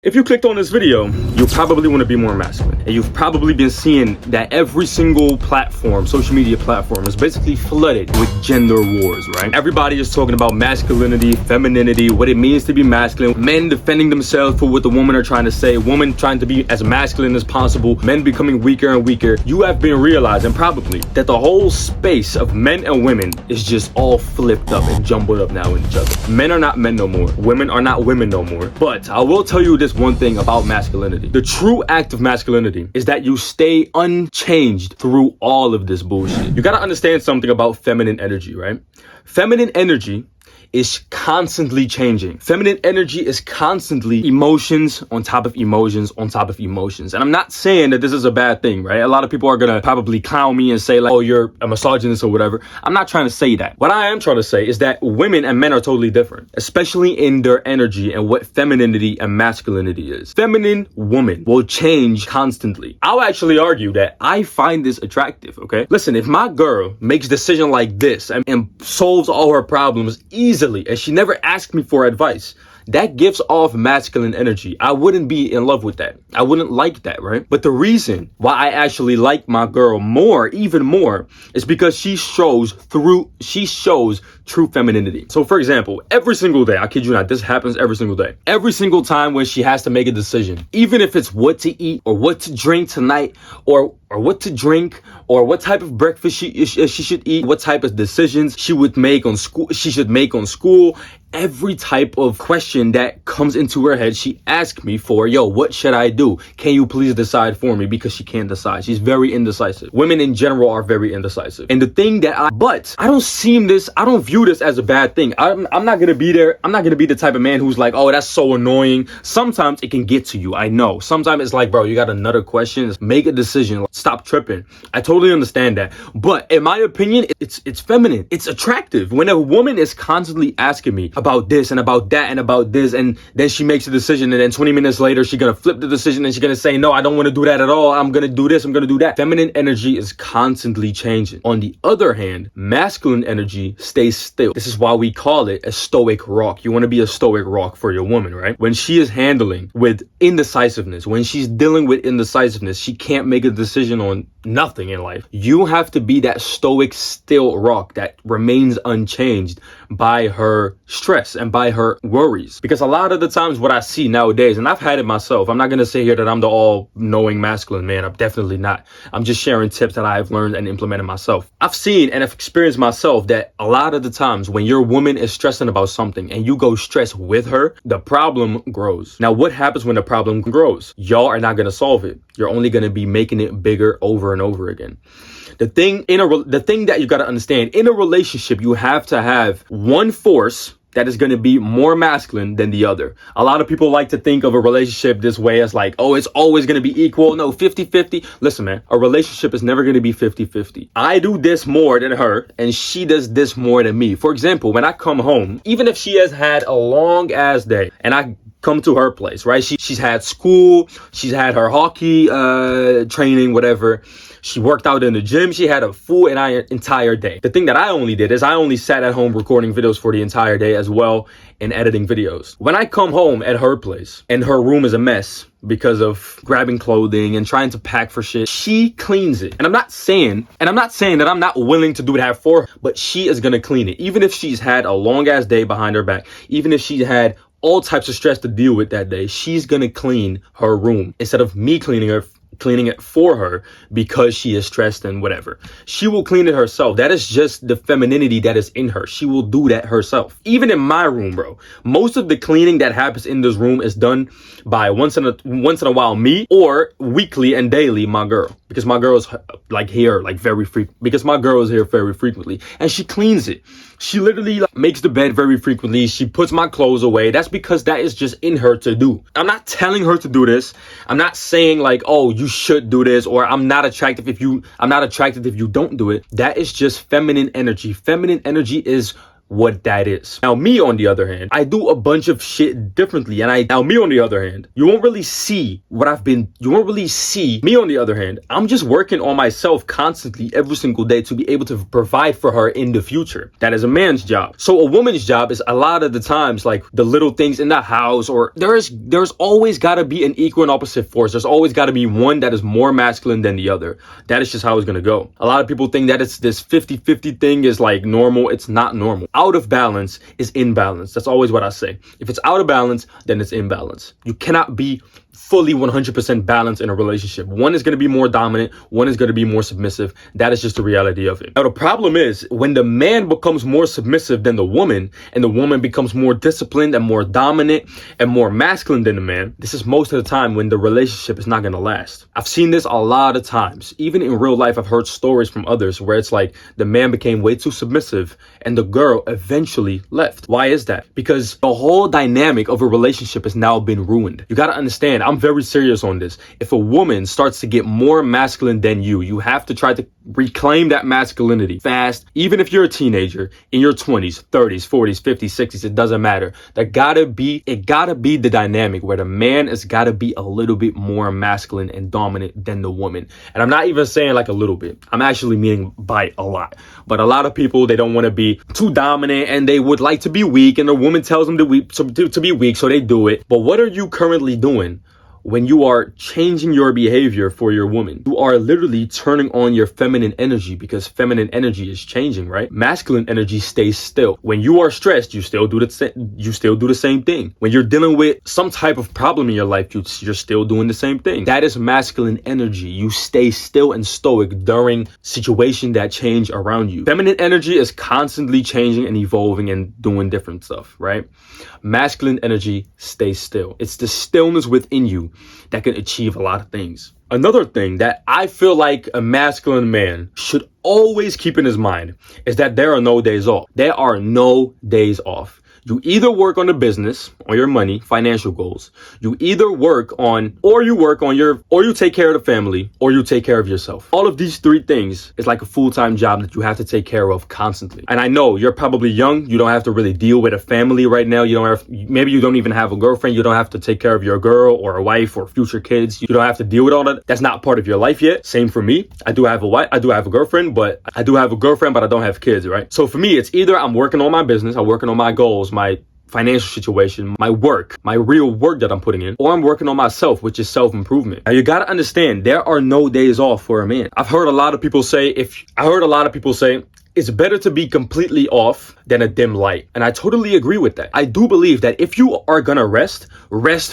If you clicked on this video, you probably want to be more masculine. And you've probably been seeing that every single platform, social media platform, is basically flooded with gender wars, right? Everybody is talking about masculinity, femininity, what it means to be masculine, men defending themselves for what the women are trying to say, women trying to be as masculine as possible, men becoming weaker and weaker. You have been realizing probably that the whole space of men and women is just all flipped up and jumbled up now in each other. Men are not men no more. Women are not women no more. But I will tell you this one thing about masculinity. The true act of masculinity is that you stay unchanged through all of this bullshit. You gotta understand something about feminine energy, right? Feminine energy is constantly changing. Feminine energy is constantly emotions on top of emotions on top of emotions. And I'm not saying that this is a bad thing, right? A lot of people are gonna probably clown me and say like, oh, you're a misogynist or whatever. I'm not trying to say that. What I am trying to say is that women and men are totally different, especially in their energy and what femininity and masculinity is. Feminine woman will change constantly. I'll actually argue that I find this attractive, okay? Listen, if my girl makes a decision like this and solves all her problems easily, and she never asked me for advice, that gives off masculine energy. I wouldn't be in love with that. I wouldn't like that, right? But the reason why I actually like my girl more, even more, is because she shows true femininity. So for example, every single day, I kid you not, this happens every single day. Every single time when she has to make a decision, even if it's what to eat or what to drink tonight or what to drink or what type of breakfast she should eat, what type of decisions she should make on school, every type of question that comes into her head, she asks me for, yo, what should I do? Can you please decide for me? Because she can't decide. She's very indecisive. Women in general are very indecisive. And the thing that I don't view this as a bad thing. I'm not gonna be there. I'm not gonna be the type of man who's like, oh, that's so annoying. Sometimes it can get to you. I know. Sometimes it's like, bro, you got another question. Make a decision. Stop tripping. I totally understand that. But in my opinion, it's feminine. It's attractive. When a woman is constantly asking me about this and about that and about this, and then she makes a decision, and then 20 minutes later she's gonna flip the decision and she's gonna say, no, I don't want to do that at all. I'm gonna do this, I'm gonna do that. Feminine energy is constantly changing. On the other hand, masculine energy stays still. This is why we call it a stoic rock. You want to be a stoic rock for your woman, right? When she is handling with indecisiveness, when she's dealing with indecisiveness, she can't make a decision on nothing in life. You have to be that stoic, still rock that remains unchanged by her stress and by her worries. Because a lot of the times what I see nowadays, and I've had it myself, I'm not going to say here that I'm the all-knowing masculine man. I'm definitely not. I'm just sharing tips that I've learned and implemented myself. I've seen and I've experienced myself that a lot of the times when your woman is stressing about something and you go stress with her, the problem grows. Now, what happens when the problem grows? Y'all are not going to solve it. You're only going to be making it bigger over and over again. The thing that you got to understand, in a relationship, you have to have one force that is going to be more masculine than the other. A lot of people like to think of a relationship this way as like, oh, it's always going to be equal. No, 50-50. Listen, man, a relationship is never going to be 50-50. I do this more than her and she does this more than me. For example, when I come home, even if she has had a long ass day and I come to her place, right? She's had school, she's had her hockey training, whatever. She worked out in the gym. She had a full entire day. The thing that I only did is I only sat at home recording videos for the entire day as well and editing videos. When I come home at her place and her room is a mess because of grabbing clothing and trying to pack for shit, she cleans it. And I'm not saying that I'm not willing to do that for her, but she is going to clean it. Even if she's had a long ass day behind her back, even if she had all types of stress to deal with that day, she's going to clean her room instead of me cleaning it for her because she is stressed and whatever. She will clean it herself. That is just the femininity that is in her. She will do that herself. Even in my room, bro, most of the cleaning that happens in this room is done by once in a while me, or weekly and daily my girl, because my girl is here very frequently, and she cleans it. She literally makes the bed very frequently. She puts my clothes away. That's because that is just in her to do. I'm not telling her to do this. I'm not saying like, oh, you should do this, or I'm not attracted if you don't do it. That is just feminine energy. Feminine energy is what that is. Now me on the other hand, I do a bunch of shit differently, and now me on the other hand, you won't really see me on the other hand. I'm just working on myself constantly every single day to be able to provide for her in the future. That is a man's job. So a woman's job is a lot of the times like the little things in the house, or there's always got to be an equal and opposite force. There's always got to be one that is more masculine than the other. That is just how it's going to go. A lot of people think that it's this 50-50 thing is like normal. It's not normal. Out of balance is imbalance. That's always what I say. If it's out of balance, then it's imbalance. You cannot be fully 100% balanced in a relationship. One is going to be more dominant. One is going to be more submissive. That is just the reality of it. Now, the problem is when the man becomes more submissive than the woman, and the woman becomes more disciplined and more dominant and more masculine than the man, this is most of the time when the relationship is not going to last. I've seen this a lot of times. Even in real life, I've heard stories from others where it's like the man became way too submissive and the girl eventually left. Why is that? Because the whole dynamic of a relationship has now been ruined. You got to understand, I'm very serious on this. If a woman starts to get more masculine than you have to try to reclaim that masculinity fast. Even if you're a teenager in your 20s, 30s, 40s, 50s, 60s, it doesn't matter. It gotta be the dynamic where the man has gotta be a little bit more masculine and dominant than the woman. And I'm not even saying like a little bit. I'm actually meaning by a lot. But a lot of people, they don't want to be too dominant and they would like to be weak, and the woman tells them to be weak, so they do it. But what are you currently doing when you are changing your behavior for your woman? You are literally turning on your feminine energy, because feminine energy is changing, right? Masculine energy stays still. When you are stressed, you still do the same thing. When you're dealing with some type of problem in your life, you're still doing the same thing. That is masculine energy. You stay still and stoic during situations that change around you. Feminine energy is constantly changing and evolving and doing different stuff, right? Masculine energy stays still. It's the stillness within you that can achieve a lot of things. Another thing that I feel like a masculine man should always keep in his mind is that there are no days off. There are no days off. You either work on the business, on your money, financial goals. You either work on, or you take care of the family, or you take care of yourself. All of these three things is like a full-time job that you have to take care of constantly. And I know you're probably young. You don't have to really deal with a family right now. Maybe you don't even have a girlfriend. You don't have to take care of your girl or a wife or future kids. You don't have to deal with all that. That's not part of your life yet. Same for me. I do have a girlfriend, but I don't have kids, right? So for me, it's either I'm working on my business, I'm working on my goals, my financial situation, my work, my real work that I'm putting in, or I'm working on myself, which is self-improvement. Now you got to understand, there are no days off for a man. I've heard a lot of people say, it's better to be completely off than a dim light. And I totally agree with that. I do believe that if you are gonna rest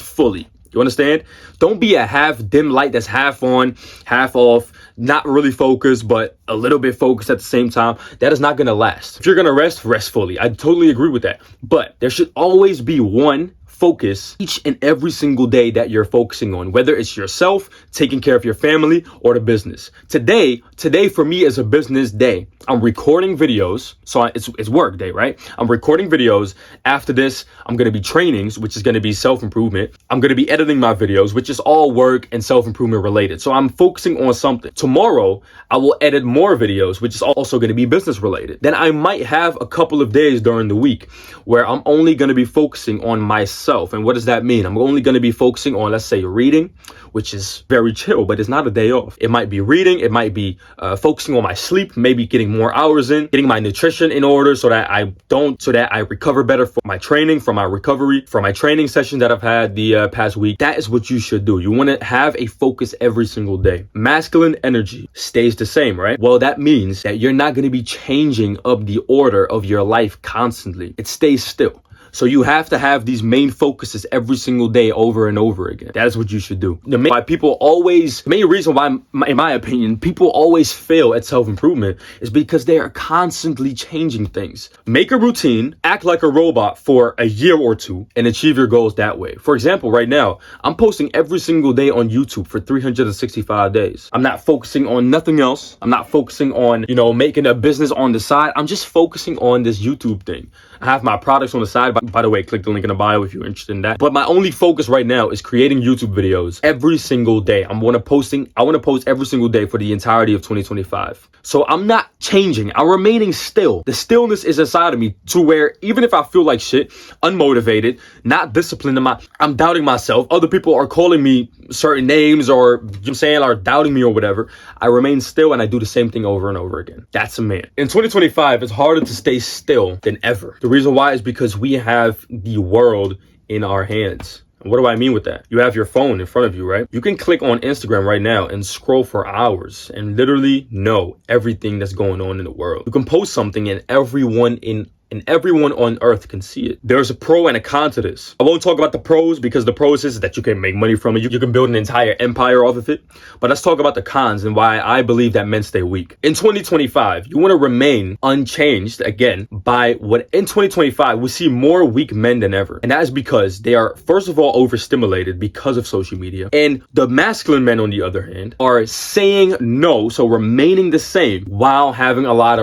fully. You understand? Don't be a half dim light that's half on, half off, not really focused, but a little bit focused at the same time. That is not going to last. If you're going to rest fully. I totally agree with that. But there should always be one focus each and every single day that you're focusing on, whether it's yourself, taking care of your family, or the business. Today for me is a business day. I'm recording videos. So it's work day, right? I'm recording videos. After this, I'm going to be trainings, which is going to be self-improvement. I'm going to be editing my videos, which is all work and self-improvement related. So I'm focusing on something. Tomorrow, I will edit more videos, which is also going to be business related. Then I might have a couple of days during the week where I'm only going to be focusing on myself. And what does that mean? I'm only going to be focusing on, let's say, reading, which is very chill, but it's not a day off. It might be reading. It might be focusing on my sleep, maybe getting more hours in, getting my nutrition in order so that I recover better for my training, for my recovery, for my training session that I've had the past week. That is what you should do. You want to have a focus every single day. Masculine energy stays the same, right? Well, that means that you're not going to be changing up the order of your life constantly. It stays still. So you have to have these main focuses every single day over and over again. That is what you should do. The main reason why, in my opinion, people always fail at self-improvement is because they are constantly changing things. Make a routine, act like a robot for a year or two, and achieve your goals that way. For example, right now, I'm posting every single day on YouTube for 365 days. I'm not focusing on nothing else. I'm not focusing on, making a business on the side. I'm just focusing on this YouTube thing. I have my products on the side. By the way, click the link in the bio if you're interested in that. But my only focus right now is creating YouTube videos every single day. I want to post every single day for the entirety of 2025. So I'm not changing. I'm remaining still. The stillness is inside of me to where even if I feel like shit, unmotivated, not disciplined, I'm doubting myself. Other people are calling me certain names or, you know what I'm saying, are doubting me or whatever. I remain still and I do the same thing over and over again. That's a man. In 2025, it's harder to stay still than ever. The reason why is because we have the world in our hands. What do I mean with that? You have your phone in front of you, right? You can click on Instagram right now and scroll for hours and literally know everything that's going on in the world. You can post something and everyone on earth can see it. There's a pro and a con to this. I won't talk about the pros because the pros is that you can make money from it. You can build an entire empire off of it. But let's talk about the cons and why I believe that men stay weak. In 2025, you want to remain unchanged again in 2025, we see more weak men than ever. And that is because they are, first of all, overstimulated because of social media. And the masculine men, on the other hand, are saying no, so remaining the same while having a lot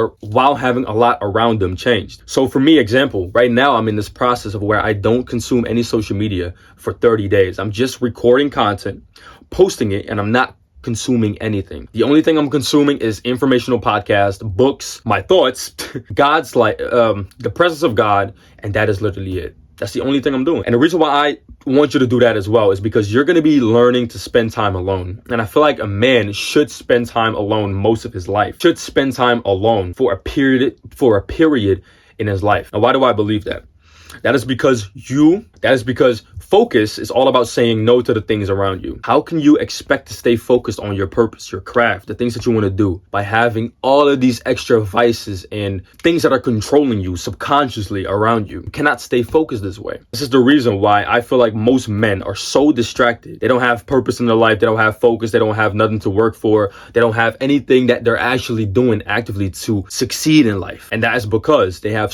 around them changed. So for me, example, right now I'm in this process of where I don't consume any social media for 30 days. I'm just recording content, posting it, and I'm not consuming anything. The only thing I'm consuming is informational podcasts, books, my thoughts, the presence of God, and that is literally it. That's the only thing I'm doing. And the reason why I want you to do that as well is because you're going to be learning to spend time alone. And I feel like a man should spend time alone most of his life, should spend time alone for a period in his life. Now, why do I believe that? That is because focus is all about saying no to the things around you. How can you expect to stay focused on your purpose, your craft, the things that you want to do by having all of these extra vices and things that are controlling you subconsciously around you? You cannot stay focused this way. This is the reason why I feel like most men are so distracted. They don't have purpose in their life. They don't have focus. They don't have nothing to work for. They don't have anything that they're actually doing actively to succeed in life. And that is because they have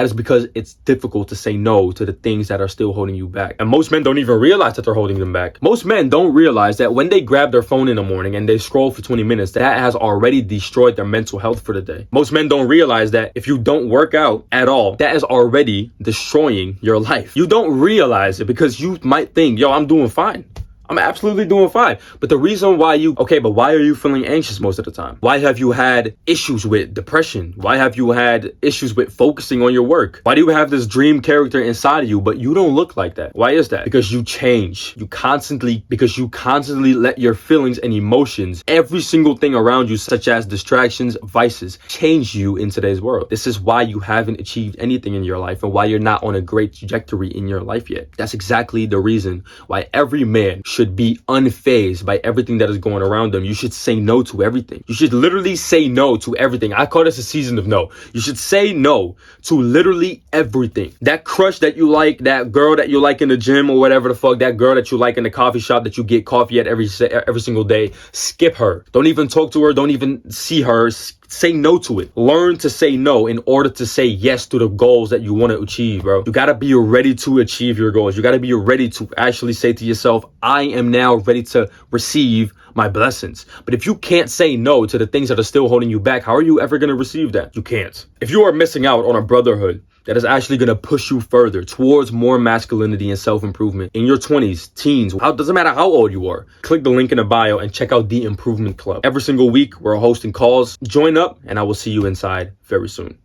that is because it's difficult to say no to the things that are still holding you back. And most men don't even realize that they're holding them back. Most men don't realize that when they grab their phone in the morning and they scroll for 20 minutes, that has already destroyed their mental health for the day. Most men don't realize that if you don't work out at all, that is already destroying your life. You don't realize it because you might think, yo, I'm doing fine. I'm absolutely doing fine. But the reason why why are you feeling anxious most of the time? Why have you had issues with depression? Why have you had issues with focusing on your work? Why do you have this dream character inside of you, but you don't look like that? Why is that? Because you change. Because you constantly let your feelings and emotions, every single thing around you, such as distractions, vices, change you in today's world. This is why you haven't achieved anything in your life and why you're not on a great trajectory in your life yet. That's exactly the reason why every man should be unfazed by everything that is going around them. You should say no to everything. You should literally say no to everything. I call this a season of no. You should say no to literally everything. That crush that you like, that girl that you like in the gym or whatever the fuck, that girl that you like in the coffee shop that you get coffee at every single day, skip her. Don't even talk to her. Don't even see her. Say no to it. Learn to say no in order to say yes to the goals that you want to achieve, bro. You got to be ready to achieve your goals. You got to be ready to actually say to yourself, I am now ready to receive my blessings. But if you can't say no to the things that are still holding you back, how are you ever going to receive that? You can't. If you are missing out on a brotherhood that is actually going to push you further towards more masculinity and self-improvement in your 20s, teens, doesn't matter how old you are, click the link in the bio and check out the Improvement Club. Every single week, we're hosting calls. Join up and I will see you inside very soon.